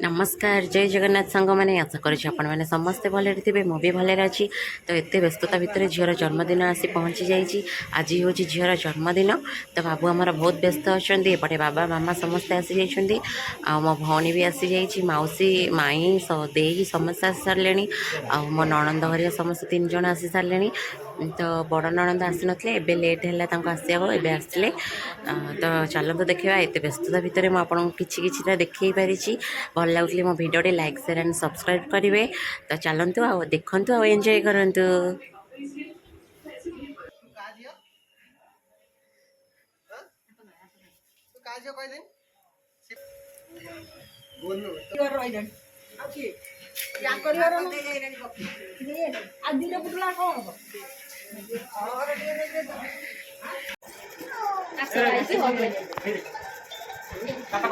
नमस्कार जय जगन्नाथ सांग मैंने आशा करें समस्ते भले थे मु भी भले अच्छी। तो एत व्यस्तता भितर झीर जन्मदिन आसी पहुँची जाइए। आज हूँ झीर जन्मदिन। तो बाबू आमर बहुत व्यस्त अच्छा एपटे बाबा मामा समस्ते आसी जाइए। मो भौणी भी आसी जाइए मौसी माई दे समस्ते आसी सारे। मो नणंद हरिया समस्त 3 जन आसी सारे। तो बड़ नणंद आसी नथिले एबे लेट है आसिया एबे आसिले। तो चलते देखा एत व्यस्तता भितर मुझे किसी देखी पारी भल लगुले मो video like share and subscribe करेंगे। तो चलतु आ देखु आ एंजॉय करंतु।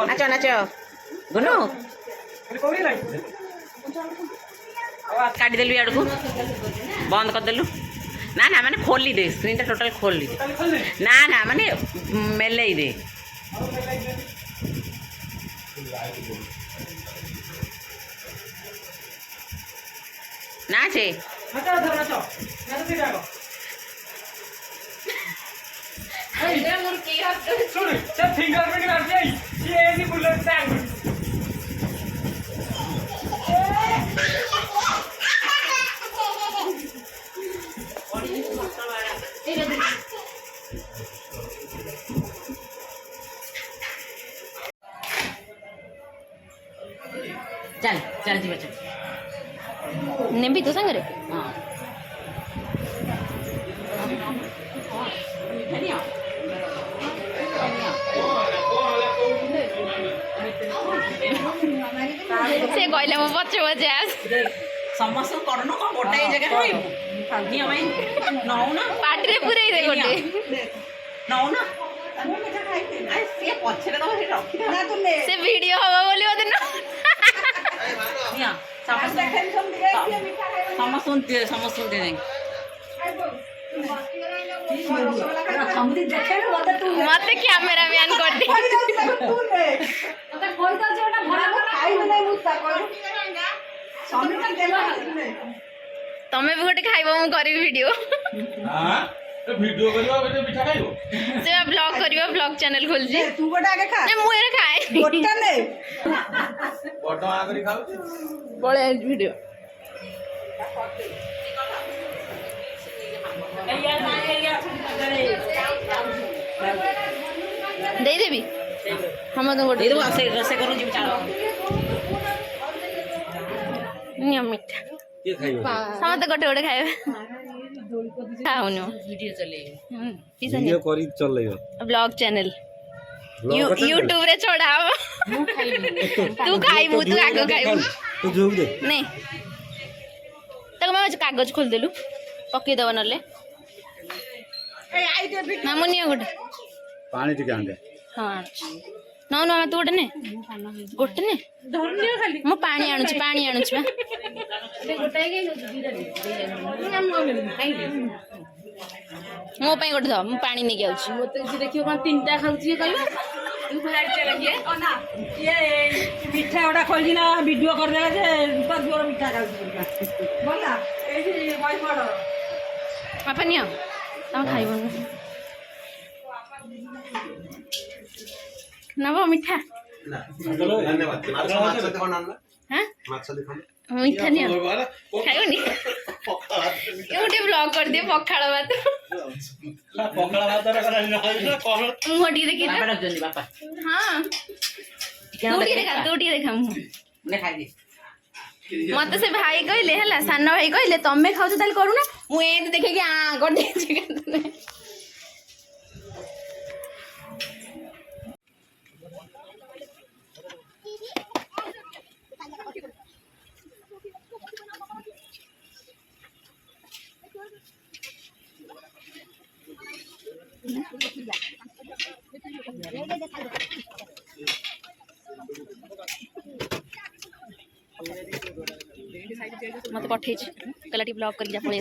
नाच नाच गुनु काटिदेलु आड़ को बंद करदेलु। ना ना माने खोली दे स्क्रीन टा टोटल खोली दे। ना ना माने मेले दे। नाचे चल चल जी बच्चा नेबी तो संग रे। हाँ से कहले मो पछे पछे आस समस्त करनो को गोटाई जगह रहइबो निया भाई नौ ना पाटरे पुरै दे गोटे नौ ना से पछे तो रखी ना तुमने से वीडियो हवा बोली ओदे ना निया समस्त सुनते नहीं मत कैमेरा मैन कर दे तमे भी गोटे खाइबो मु करी वीडियो। हां तो वीडियो करबा बे मिठा खाइबो से ब्लॉग करबा ब्लॉग चैनल खोल जे तू गोटा आगे खा ने मु एरे खाए गोटा ने गोटा आगे खाऊ बोले वीडियो दे देबी हम तो गोटे दे से रसे करू जी चलो नियम मिठा के खाइबो हम तो गोटे गोटे खाइबे खाउनो वीडियो चले वीडियो करी चलेबो ब्लॉग चैनल यूट्यूब रे छोड़ाओ तू खाइबू तू आगो खाइबू तू जोग दे नहीं तक मैं कागज खोल देलु पक्की दवा नले ए आई दे नामनिया गोटे पानी टिके आंदे। हां ना ना तू गोटे ने धरनियो खाली मो पानी आणुछ बा ए गोटाई मो पई गोटे द मो पानी नै गेउछ मते जे देखियो कोन तीनटा खाउछि कहलो तू भाई चला के ओ ना ये मिठा ओडा खोलि ना वीडियो कर देला जे रुपा जोर मिठा खाउछि बोला ए जे भाई पड़ो अपनियो हम खाइबो नबो मिठा ना धन्यवाद माछ देखो ना हां माछ देखो मिठा नहीं खाइबो नी एउटे ब्लॉग कर दे पखाड़ भात पखाड़ भात रे करा ना कह मोटी देखि बापा जल्दी बापा हां तोटी देखा ने खाइ दे मत से भाई कहले हला सान भाई कहले तमे खाउ ताल करू ना मु ए देखे कि आ कर दे मत पठे कहला टी ब्लॉग कर पड़े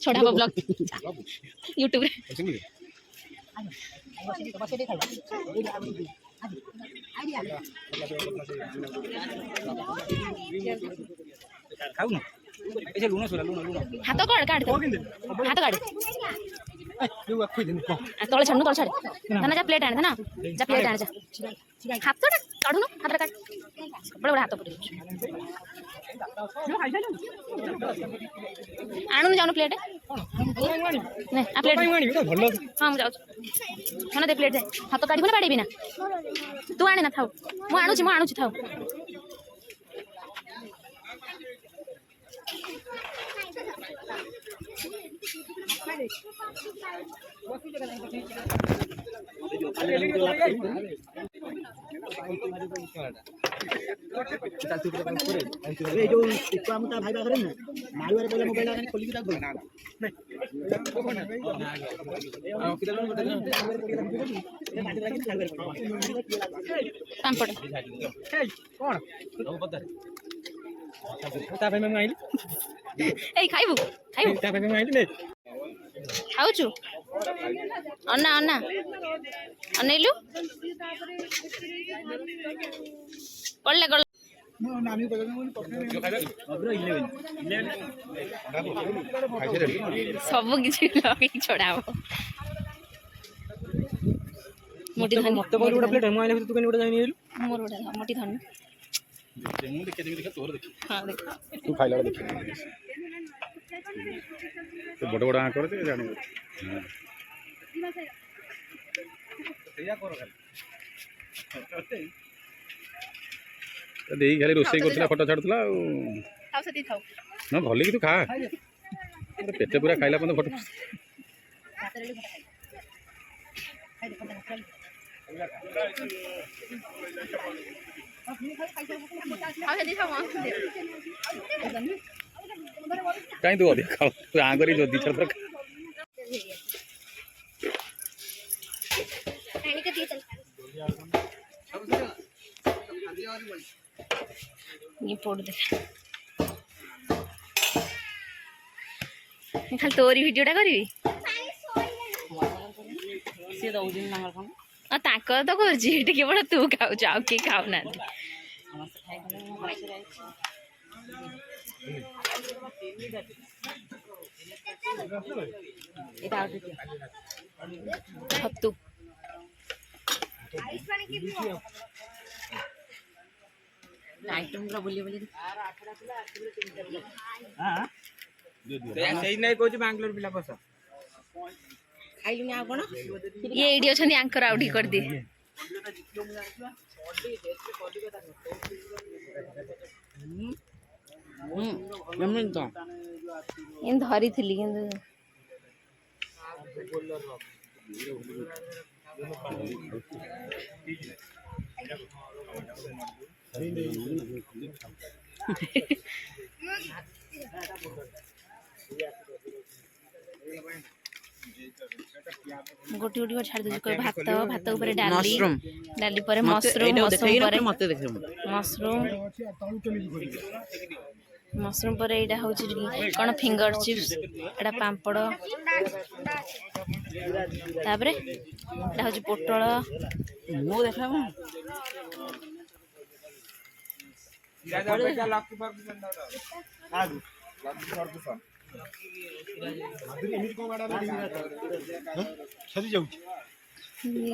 छोड़ा हब ब्लॉग यूट्यूब रे खाऊ ना ऐसे लूना सोला लूना लूना हाथ काट काट हाथ काट तले छाड़ू तले छाड़ ना जा प्लेट आने ना जा प्लेट आने जा हाथ काढू ना हाथ काट बड़ा बड़ा हाथ पड़े आणू जाऊ प्लेट ने आ प्लेट हां मु जाऊ खाना दे प्लेट दे हाथ काढी ना काढी ना तू आने ना थाऊ मु आणू थाऊ खाइबू खाऊचु अन्ना अन्ना अनेलु पड़ले गल सब किसी लगे छोड़ा मोटी धन मत बोल उड़ा प्लेट हम आइले तू कनी उड़ा जानी मोर उड़ा मोटी धन मु देखे देखे तोर देखे हां देख तू खाइला देखे तो बड़ बड़ आ कर दे जानी सैया कर खाली तो देई खाली रोसई करथला फोटो छाडथला खाओ सती खाओ ना भले कि तू खा पेटे पूरा खाइला पन फोटो कहीं तू अधिक खाओ तू आगरी जो दी छतर ये पोड़ दे खाली तोरी भिडियोटा करी सी दउदिन नंबर कोन ताकर तो करजी केवल तू खाऊ जाओ कि खाऊ ना छतु आइटम पूरा बुली बुली हां सही नहीं कहू बैंगलोर पिला बस खाइलुनी आ कोन ये एडी अछन एंकर आउडी कर दे नमन तो इन धरी थिली किंतु गोटी गोटी छाड़ दे कोई भात भात ऊपर डाली डाली पर मशरूम मशरूम मशरूम पर एटा हो कौन फिंगर चिप्स एटा पापड़ तापरे एटा हो पोटल मु देखा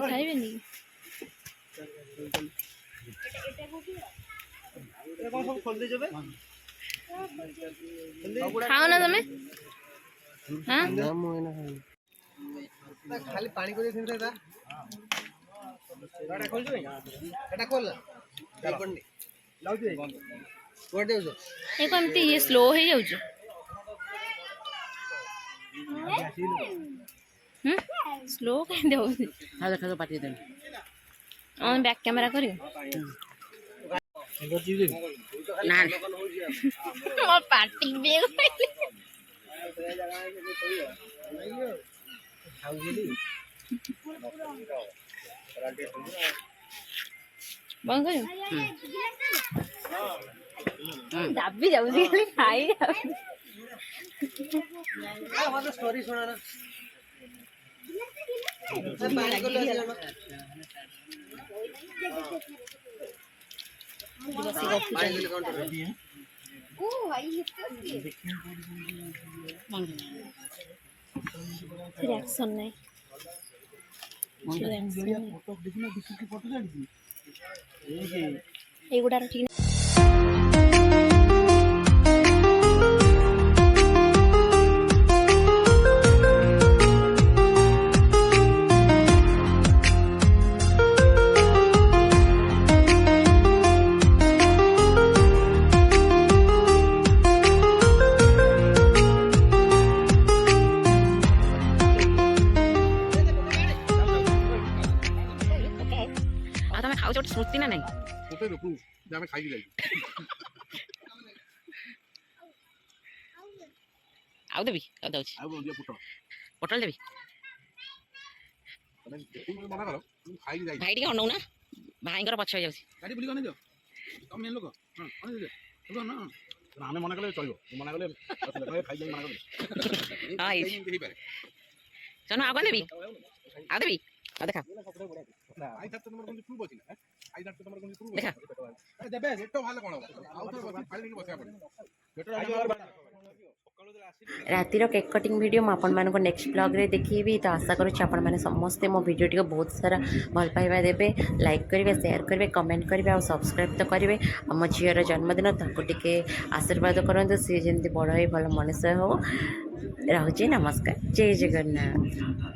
खाइबेनी खाओ ना तमें हाँ खाली पानी को देखिन ता गाड़ा खोल दे गाड़ा खोल लाउड लाउड दे कोड दे जो ए कोमती ये स्लो हे जाउ छ स्लो कहीं दे खाजा खाजा पाटी दे ऑन बैक कैमरा करी ना मोर पार्टी बेग बंद कर दाबी जाऊ खाई हमारा स्टोरी सुनाना पानी को ले जाना पानी के काउंटर ओ भाई रिएक्शन नहीं ଏଗୁଡ଼ାର ଠିକ୍ ଆଉ ତମେ ଖାଉଛ ଗୋଟେ ସ୍ମୃତି ନା ନାହିଁ কোথায় রকু যে আমি খাইকি যাই ଆଉ ଦେବି ଆଉ ଦେଉଛି ଆଉ দিয়ে পুটো ପୋଟଳ ଦେବି মানে তুমি মনে করো তুমি খাইকি যাই ଭାଇ ଟିକେ ଅନଉ ନା ଭାଇଙ୍କର ପଛ ହେଇଯାଉଛି গাড়ি বুলি গনে যাও তুমি লোক হ্যাঁ অনেক দে তো না আমি মনে করলে চলবো মনে করলে খাই যাই মনে করলে ହଁ এই ହେଇଛି দেই পারে ଶୁଣ ଆଉ କ'ଣ ଦେବି ଆଉ ଦେବି ଆଉ ଦେଖା আই থাকতে তোমার কোন প্রুফ আছে না আই থাকতে তোমার কোন প্রুফ দেখা আছে দেবে এটা ভালো কোন হবে আউ তো বসি ফাইল নিকে বসিয়া পড়ে বেটার আগে ରାତିର କେକ୍ କଟିଂ ଭିଡ଼ିଓ ମୁଁ ଆପଣମାନଙ୍କୁ ନେକ୍ସଟ ବ୍ଲଗ୍ରେ ଦେଖେଇବି ତ ଆଶା କରୁଛି ଆପଣମାନେ ସମସ୍ତେ ମୋ ଭିଡ଼ିଓଟିକୁ ବହୁତ ସାରା ଭଲ ପାଇବା ଦେବେ ଲାଇକ୍ କରିବେ ସେୟାର କରିବେ କମେଣ୍ଟ କରିବେ ଆଉ ସବସ୍କ୍ରାଇବ୍ ତ କରିବେ ଆଉ ମୋ ଝିଅର ଜନ୍ମଦିନ ତାକୁ ଟିକେ ଆଶୀର୍ବାଦ କରନ୍ତୁ ସିଏ ଯେମିତି ବଡ଼ ହେଇ ଭଲ ମଣିଷ ହଉ ରହୁଛି ନମସ୍କାର ଜୟ ଜଗନ୍ନାଥ।